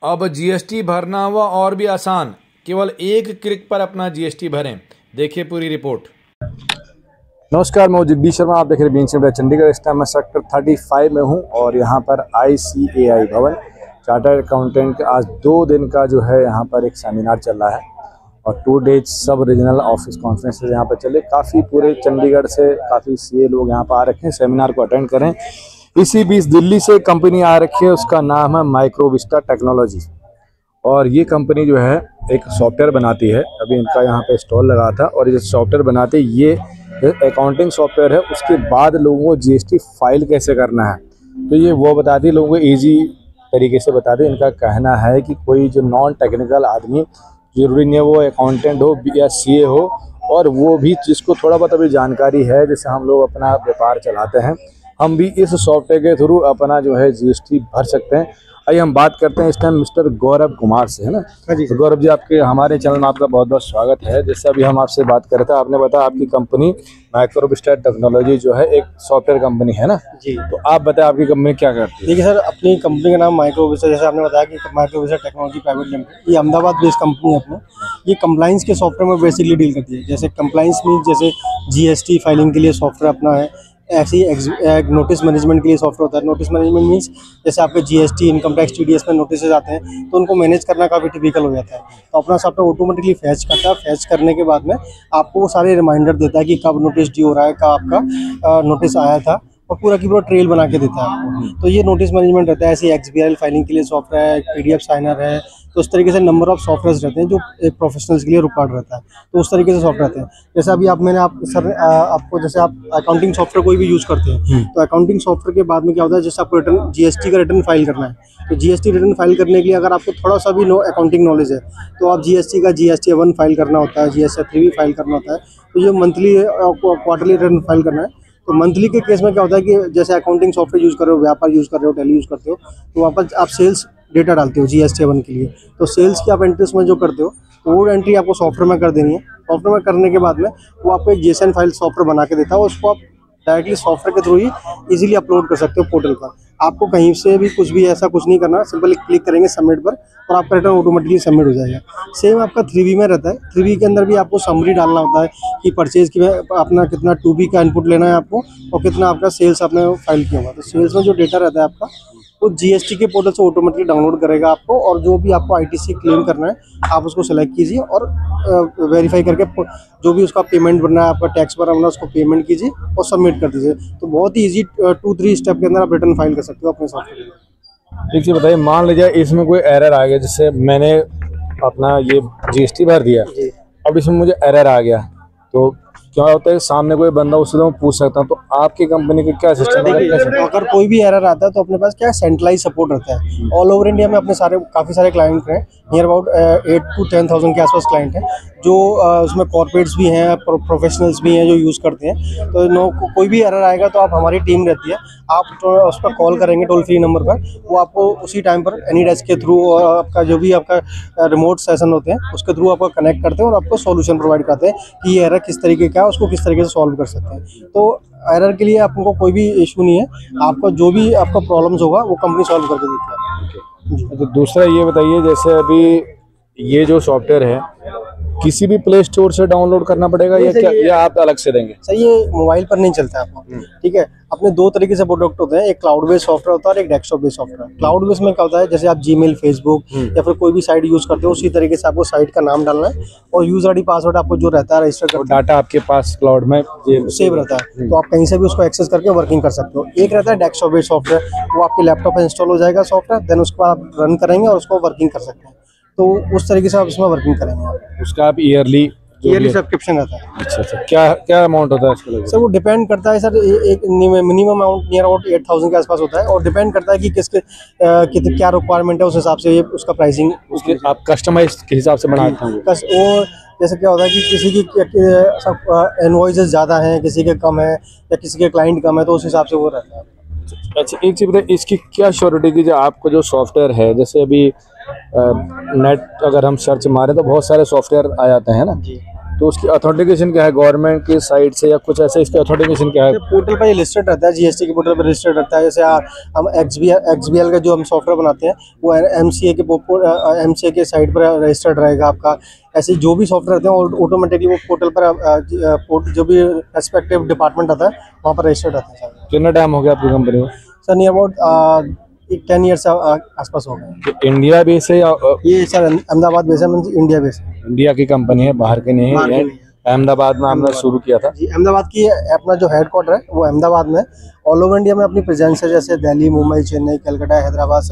अब जीएसटी भरना हुआ और भी आसान, केवल एक क्लिक पर अपना जीएसटी भरें। देखिए पूरी रिपोर्ट। नमस्कार, मैं जगदीश शर्मा, आप देख रहे हैं चंडीगढ़। इस टाइम मैं सेक्टर 35 में हूं और यहां पर ICAI भवन चार्टर्ड अकाउंटेंट का आज 2 दिन का जो है यहां पर एक सेमिनार चल रहा है और 2 डेज सब रीजनल ऑफिस कॉन्फ्रेंसेस यहां पर चले। काफ़ी पूरे चंडीगढ़ से काफ़ी CA लोग यहां पर आ रखे हैं सेमिनार को अटेंड करें। इसी बीच दिल्ली से कंपनी आ रखी है, उसका नाम है माइक्रोविस्टा टेक्नोलॉजी और ये कंपनी जो है एक सॉफ्टवेयर बनाती है। अभी इनका यहाँ पे स्टॉल लगा था और ये सॉफ्टवेयर बनाते ये अकाउंटिंग सॉफ्टवेयर है। उसके बाद लोगों को GST फाइल कैसे करना है तो ये वो बताती है, लोगों को ईजी तरीके से बताती है। इनका कहना है कि कोई जो नॉन टेक्निकल आदमी, जरूरी नहीं है वो अकाउंटेंट हो या CA हो, और वो भी जिसको थोड़ा बहुत अभी जानकारी है, जैसे हम लोग अपना व्यापार चलाते हैं, हम भी इस सॉफ्टवेयर के थ्रू अपना जो है GST भर सकते हैं। आइए हम बात करते हैं इस टाइम मिस्टर गौरव कुमार से, है ना। जी तो गौरव जी, आपके हमारे चैनल में आपका बहुत बहुत स्वागत है। जैसे अभी हम आपसे बात कर रहे थे, आपने बताया आपकी कंपनी माइक्रोविस्टा टेक्नोलॉजी जो है एक सॉफ्टवेयर कंपनी है ना जी। तो आप बताएं आपकी कंपनी क्या करती है। देखिए सर, अपनी कंपनी का नाम माइक्रोविस्टा, जैसे आपने बताया कि माइक्रोविस्टा टेक्नोलॉजी प्राइवेट लिमिटेड, ये अहमदाबाद बेस्ड कंपनी है अपनी। ये कंप्लाइंस के सॉफ्टवेयर में बेसिकली डील करती है। जैसे कंप्लाइंस मीन जैसे GST फाइलिंग के लिए सॉफ्टवेयर अपना है, ऐसे ही नोटिस मैनेजमेंट के लिए सॉफ्टवेयर होता है। नोटिस मैनेजमेंट मीन्स जैसे आपके GST, इनकम टैक्स, TDS में नोटिस आते हैं तो उनको मैनेज करना काफ़ी टिपिकल हो जाता है। तो अपना सॉफ्टवेयर ऑटोमेटिकली फैच करता है। फैच करने के बाद में आपको वो सारे रिमाइंडर देता है कि कब नोटिस ड्यू हो रहा है, कब आपका नोटिस आया था, और पूरा की पूरा ट्रेल बना के देता है आपको। तो ये नोटिस मैनेजमेंट रहता है। ऐसे XBRL फाइलिंग के लिए सॉफ्टवेयर है, PDF साइनर है। तो उस तरीके से नंबर ऑफ सॉफ्टवेयर्स रहते हैं जो एक प्रोफेशनल्स के लिए रिक्वायर्ड रहता है। तो उस तरीके से सॉफ्टवेयर रहते हैं। जैसे अभी आपको जैसे आप अकाउंटिंग सॉफ्टवेयर कोई भी यूज़ करते हैं तो अकाउंटिंग सॉफ्टवेयर के बाद में क्या होता है, जैसे आपको रिटर्न GST का रिटर्न फाइल करना है, तो GST रिटर्न फाइल करने के लिए अगर आपको थोड़ा सा भी अकाउंटिंग नॉलेज है तो आप GST का GST-1 फाइल करना होता है, GST-3 भी फाइल करना होता है। तो ये मंथली क्वार्टरली रिटर्न फाइल करना है। तो मंथली के केस में क्या होता है कि जैसे अकाउंटिंग सॉफ्टवेयर यूज़ कर रहे हो, व्यापार यूज़ कर रहे हो, टैली यूज़ करते हो, तो वहाँ पर आप सेल्स डेटा डालते हो GST-1 के लिए। तो सेल्स की आप एंट्री उसमें जो करते हो तो वो एंट्री आपको सॉफ्टवेयर में कर देनी है। सॉफ्टवेयर में करने के बाद में वो आपको एक JSON फाइल सॉफ्टवेयर बना के देता है। उसको आप डायरेक्टली सॉफ्टवेयर के थ्रू ही इजीली अपलोड कर सकते हो पोर्टल पर। आपको कहीं से भी कुछ भी ऐसा कुछ नहीं करना, सिंपली क्लिक करेंगे सबमिट पर और आपका रिटर्न ऑटोमेटिकली सबमिट हो जाएगा। सेम आपका 3B में रहता है। 3B के अंदर भी आपको समरी डालना होता है कि परचेज की अपना कितना 2B का इनपुट लेना है आपको और कितना आपका सेल्स आपने फाइल किया हुआ। तो सेल्स में जो डेटा रहता है आपका वो GST के पोर्टल से ऑटोमेटिकली डाउनलोड करेगा आपको, और जो भी आपको ITC क्लेम करना है आप उसको सेलेक्ट कीजिए और वेरीफाई करके जो भी उसका पेमेंट बनना है, आपका टैक्स भरना है, उसको पेमेंट कीजिए और सबमिट कर दीजिए। तो बहुत ही ईजी 2-3 स्टेप के अंदर आप रिटर्न फाइल कर सकते हो अपने सॉफ्टवेयर में। ठीक है, बताइए मान लीजिए इसमें कोई एरर आ गया, जैसे मैंने अपना ये GST भर दिया, अब इसमें मुझे एरर आ गया तो क्या होता है, सामने कोई बंदा उससे मैं पूछ सकता हूँ, तो आपकी कंपनी का क्या सिस्टम है? अगर कोई भी एरर आता है तो अपने पास क्या सेंट्रलाइज सपोर्ट रहता है। ऑल ओवर इंडिया में अपने काफ़ी सारे क्लाइंट हैं, नियर अबाउट 8 to 10,000 के आसपास क्लाइंट हैं, जो उसमें कॉर्पोरेट्स भी हैं, प्रोफेशनल्स भी हैं जो यूज़ करते हैं। तो कोई भी एरर आएगा तो आप, हमारी टीम रहती है, आप तो उस पर कॉल करेंगे टोल फ्री नंबर पर, वो आपको उसी टाइम पर एनीडेस्क के थ्रू आपका जो भी आपका रिमोट सेशन होते हैं उसके थ्रू आपको कनेक्ट करते हैं और आपको सॉल्यूशन प्रोवाइड करते हैं कि ये एरर किस तरीके का है, उसको किस तरीके से सॉल्व कर सकते हैं। तो एरर के लिए आपको कोई भी इशू नहीं है, आपका जो भी आपका प्रॉब्लम्स होगा वो कंपनी सॉल्व करके देती है। तो दूसरा ये बताइए, जैसे अभी ये जो सॉफ्टवेयर है किसी भी प्ले स्टोर से डाउनलोड करना पड़ेगा या क्या, या आप अलग से देंगे? सर ये मोबाइल पर नहीं चलता है आपको, ठीक है। अपने 2 तरीके से प्रोडक्ट होते हैं, एक क्लाउड बेस्ड सॉफ्टवेयर होता है और एक desktop based software. Cloud based में क्या होता है, जैसे आप Gmail, Facebook या फिर कोई भी साइट यूज करते हो, उसी तरीके से आपको साइट का नाम डालना है और यूजर ID पासवर्ड आपको जो रहता है रजिस्टर कर, डाटा आपके पास क्लाउड में सेव रहता है, तो आप कहीं से भी उसको एक्सेस करके वर्किंग कर सकते हो। एक रहता है डेस्कटॉप बेस्ड सॉफ्टवेयर, वो आपके लैपटॉप पर इंस्टॉल हो जाएगा सॉफ्टवेयर, देन उसको आप रन करेंगे और उसको वर्किंग कर सकते हैं। तो उस तरीके से आप इसमें वर्किंग करेंगे। उसका आप ईयरली सब्सक्रिप्शन रहता है। अच्छा, क्या अमाउंट होता है इसका? सर वो डिपेंड करता है सर, एक मिनिमम अमाउंट नियर अबाउट 8,000 के आसपास होता है और डिपेंड करता है कि किसके क्या रिक्वायरमेंट है, उस हिसाब से उसका प्राइसिंग उसके आप कस्टमाइज के हिसाब से बनाते हैं। वो जैसे क्या होता है कि किसी की इनवॉइसेस ज़्यादा हैं, किसी के कम है या किसी के क्लाइंट कम है, तो उस हिसाब से वो रहता है। अच्छा, एक चीज़ बताइए, इसकी क्या श्योरिटी की, जो आपको जो सॉफ्टवेयर है, जैसे अभी नेट अगर हम सर्च मारें तो बहुत सारे सॉफ्टवेयर आ जाते हैं ना जी, तो उसकी अथेंटिकेशन क्या है गवर्नमेंट की साइड से या कुछ ऐसा, इसका अथेंटिकेशन क्या है? पोर्टल पर ये लिस्टेड रहता है, जीएसटी के पोर्टल पर लिस्टेड रहता है। जैसे हम एक्सबीएल का जो हम सॉफ्टवेयर बनाते हैं वो एमसीए के साइट पर रजिस्टर्ड रहेगा आपका। ऐसे जो भी सॉफ्टवेयर रहते हैं ऑटोमेटिकली वो पोर्टल पर जो भी रेस्पेक्टिव डिपार्टमेंट आता है वहाँ पर रजिस्टर्ड रहता है। कितना टाइम हो गया आपकी कंपनी को? सर नियर अबाउट 10 ईयर्स आसपास हो गए। इंडिया बेस है या ये सर अहमदाबाद बेस है, मीन्स इंडिया बेस है। इंडिया की कंपनी है, बाहर की नहीं है? अहमदाबाद में हमने शुरू किया था जी। अहमदाबाद की अपना जो हेडक्वार्टर है वो अहमदाबाद में। ऑल ओवर इंडिया में अपनी प्रेजेंस है, जैसे दिल्ली, मुंबई, चेन्नई, कलकत्ता, हैदराबाद,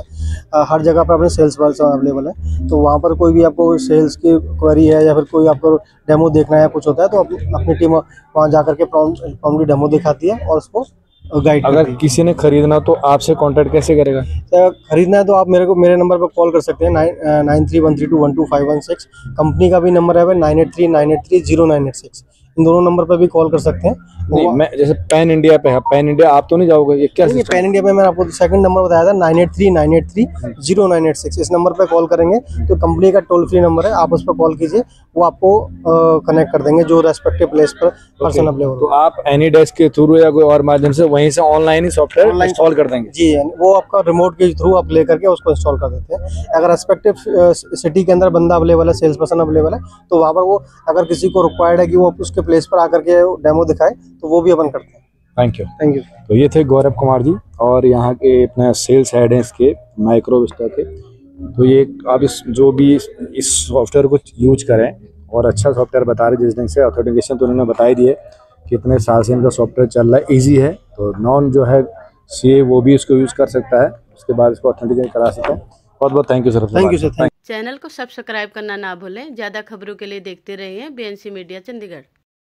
हर जगह पर अपने सेल्स पर्सन अवेलेबल है। तो वहाँ पर कोई भी आपको सेल्स की क्वेरी है या फिर कोई आपको डेमो देखना है या कुछ होता है तो अपनी टीम वहाँ जाकर के प्रॉम्प्टली डेमो दिखाती है और उसको गाइड। अगर किसी ने खरीदना तो आपसे कांटेक्ट कैसे करेगा? खरीदना है तो आप मेरे नंबर पर कॉल कर सकते हैं 9313212516। कंपनी का भी नंबर है 9839830986। इन दोनों नंबर पर भी कॉल कर सकते हैं। नहीं, मैं जैसे पैन इंडिया पे है, पैन इंडिया आप तो नहीं जाओगे? ये क्या नहीं, पैन इंडिया पे मैंने आपको सेकंड नंबर बताया था 9839830986। इस नंबर पे कॉल करेंगे तो कंपनी का टोल फ्री नंबर है, आप उस पर कॉल कीजिए, वो आपको कनेक्ट कर देंगे जो रेस्पेक्टिव प्लेस पर पर्सन अवेलेबल। तो आप एनी डेस्क के थ्रू या कोई और माध्यम से वहीं से ऑनलाइन ही सॉफ्टवेयर इंस्टॉल कर देंगे? जी, वो आपका रिमोट के थ्रू आप लेकर के उसको इंस्टॉल कर देते हैं। अगर रेस्पेक्टिव सिटी के अंदर बंदा अवेलेबल है, सेल्स पर्सन अवेलेबल है, तो वहाँ पर वो अगर किसी को रिक्वायर्ड है कि वो उसके प्लेस पर आकर के डेमो दिखाए तो वो भी अपन करते हैं। Thank you. Thank you. तो ये थे गौरव कुमार जी और यहाँ के अपना सेल्स हेड हैं इसके माइक्रोविस्टा के। तो ये आप जो भी इस सॉफ्टवेयर को यूज करें और अच्छा सॉफ्टवेयर बता रहे, जिस ढंग से ऑथेंटिकेशन तो उन्होंने बता ही दिए कितने साल से इनका सॉफ्टवेयर चल रहा है, ईजी है। तो नॉन जो है सीए वो भी इसको यूज़ कर सकता है, उसके बाद इसको ऑथेंटिकेट करा सकता है। बहुत बहुत thank you sir. Thank you sir. Channel को सब्सक्राइब करना ना भूलें। ज़्यादा खबरों के लिए देखते रहिए बीएनसी मीडिया चंडीगढ़।